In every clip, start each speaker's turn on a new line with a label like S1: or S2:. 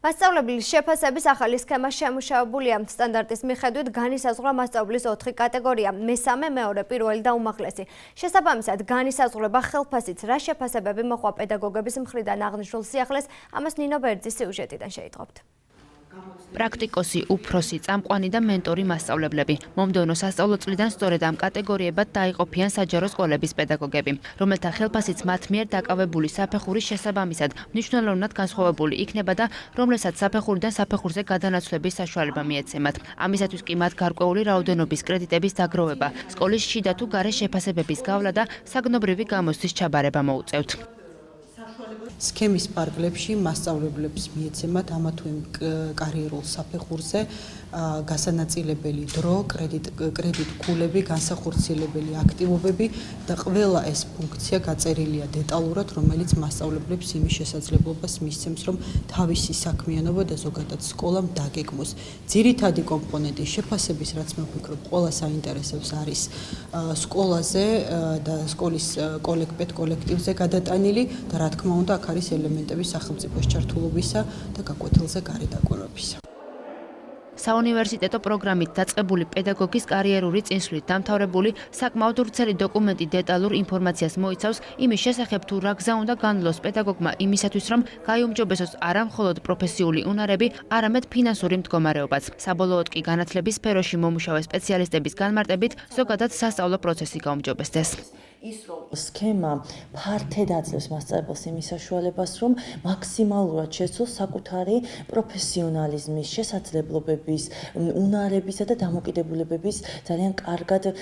S1: მასწავლებლის შეფასების ახალი სქემა შემუშავებულია. სტანდარტის მიხედვით განისაზღვრა მასწავლებლის 4 კატეგორია: მესამე, მეორე, პირველი და უმაღლესი. შესაბამისად, განისაზღვრება ხელფასიც, რა შეფასებები მოყვა პედაგოგების მხრიდან აღნიშნულ სიახლეს, ამას ნინო ბერძის სიუჟეტიდან შეიტყობთ.
S2: პრაქტიკოსი, უფროსი, წამყვანი და მენტორი მასწავლებლები. მომდევნო სასწავლო წლიდან სწორედ ამ კატეგორიებად დაიყოფიან საჯარო სკოლების პედაგოგები, რომელთა ხელფასიც მათ მიერ დაკავებული საფეხურის შესაბამისად მნიშვნელოვნად განსხვავებული იქნება და რომლებსაც საფეხურიდან საფეხურზე გადანაცვლების საშუალება მიეცემათ. ამისათვის კი მათ გარკვეული რაოდენობის კრედიტების დაგროვება, სკოლის შიდა თუ გარე შეფასებების გავლა და საგნობრივი გამოცდის ჩაბარება მოუწევთ.
S3: სქემის პარკლებში მასწავლებლებს მიეცემათ ამა თუ იმ კარიერულ საფეხურზე გასანაწილებელი დრო, კრედიტ ქულები, განსახორციელებელი აქტივობები და ყველა ეს ფუნქცია გაწერილია დეტალურად, რომელიც მასწავლებლებს იმის შესაძლებლობას მისცემს, რომ თავისი საქმიანობა და ზოგადად სკოლამ დაგეგმოს. ძირითადი კომპონენტი შეფასების, რაც მე ვფიქრობ, ყველას აინტერესებს, არის სკოლაზე და სკოლის კოლექტივზე გადატანილი და რა თქმა უნდა, აქ არის ელემენტები სახელმწიფოს ჩართულობისა და გაკვეთილზე გარე დაკვირვებისა.
S2: საუნივერსიტეტო პროგრამით დაწყებული პედაგოგის კარიერული წინსვლით დამთავრებული საკმაოდ ვრცელი დოკუმენტი დეტალურ ინფორმაციას მოიცავს იმის შესახებ, თუ რა გზა უნდა განლოს პედაგოგმა იმისათვის, რომ გაიუმჯობესოს არა მხოლოდ პროფესიული უნარები, არამედ ფინანსური მდგომარეობაც. საბოლოოდ კი განათლების სფეროში მომუშავე სპეციალისტების განმარტებით ზოგადად სასწავლო პროცესი გაუმჯობესდეს.
S4: სქემა ფართედ აძლევს მასწავლებელს იმის საშუალებას, რომ მაქსიმალურად შეცვლოს საკუთარი პროფესიონალიზმის, შესაძლებლობების, უნარებისა და დამოკიდებულებების ძალიან კარგად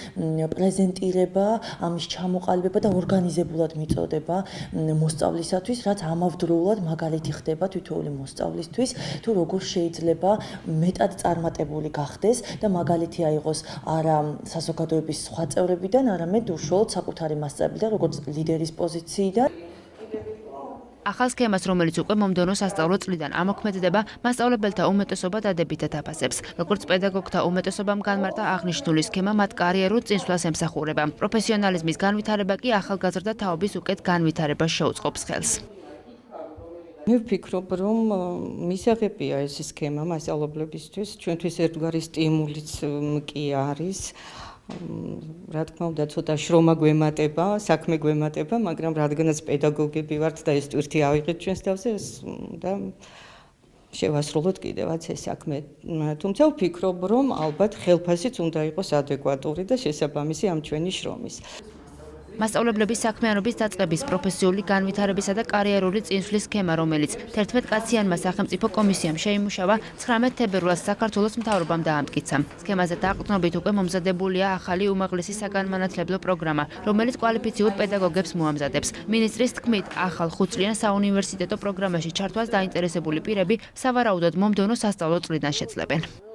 S4: პრეზენტირება, ამის ჩამოყალიბება და ორგანიზებულად მიწოდება მოსწავლისათვის, რაც ამავდროულად მაგალითი ხდება თითოეული მოსწავლისთვის, თუ როგორ შეიძლება მეტად წარმატებული გახდეს და მაგალითი აიღოს არა საზოგადოების სხვა წევრებიდან, არამედ უშუალოდ საკუთარი მასწავლებელი და როგორც ლიდერის პოზიციიდან.
S2: ახალ სქემას, რომელიც უკვე მომდევნო სასწავლო წლიდან ამოქმედდება, მასწავლებელთა უმეტესობა დადებითად აფასებს. როგორც პედაგოგთა უმეტესობამ განმარტა, აღნიშნული სქემა მათ კარიერულ წინსვლას ემსახურება. პროფესიონალიზმის განვითარება კი ახალგაზრდა თაობის უკეთ განვითარებას შეუწყობს ხელს.
S3: მე ვფიქრობ, რომ მისაღებია ეს სქემა მასწავლებლებისთვის, ჩვენთვის ერთგვარი სტიმულიც კი არის. რა თქმა უნდა, ცოტა შრომა გვემატება, საქმე გვემატება, მაგრამ რადგანაც პედაგოგები ვართ და ეს ტვირთი ავიღეთ ჩვენს თავზე და შევასრულოთ კიდევაც ეს საქმე. თუმცა ვფიქრობ, რომ ალბათ ხელფასიც უნდა იყოს ადეკვატური და შესაბამისი ამ ჩვენი შრომის.
S2: მასწავლებლების საქმიანობის დაწყების, პროფესიული განვითარებისა და კარიერული წინსვლის სქემა, რომელიც 11 კაციანმა სახელმწიფო კომისიამ შეიმუშავა, 19 თებერვალს საქართველოს მთავრობამ დაამტკიცა. სქემაზე დაყრდნობით უკვე მომზადებულია ახალი უმაღლესი საგანმანათლებლო პროგრამა, რომელიც კვალიფიციურ პედაგოგებს მოამზადებს. მინისტრის თქმით, ახალ 5-წლიან საუნივერსიტეტო პროგრამაში ჩართვას დაინტერესებული პირები სავარაუდოდ მომდევნო სასწავლო წლიდან შეძლებენ.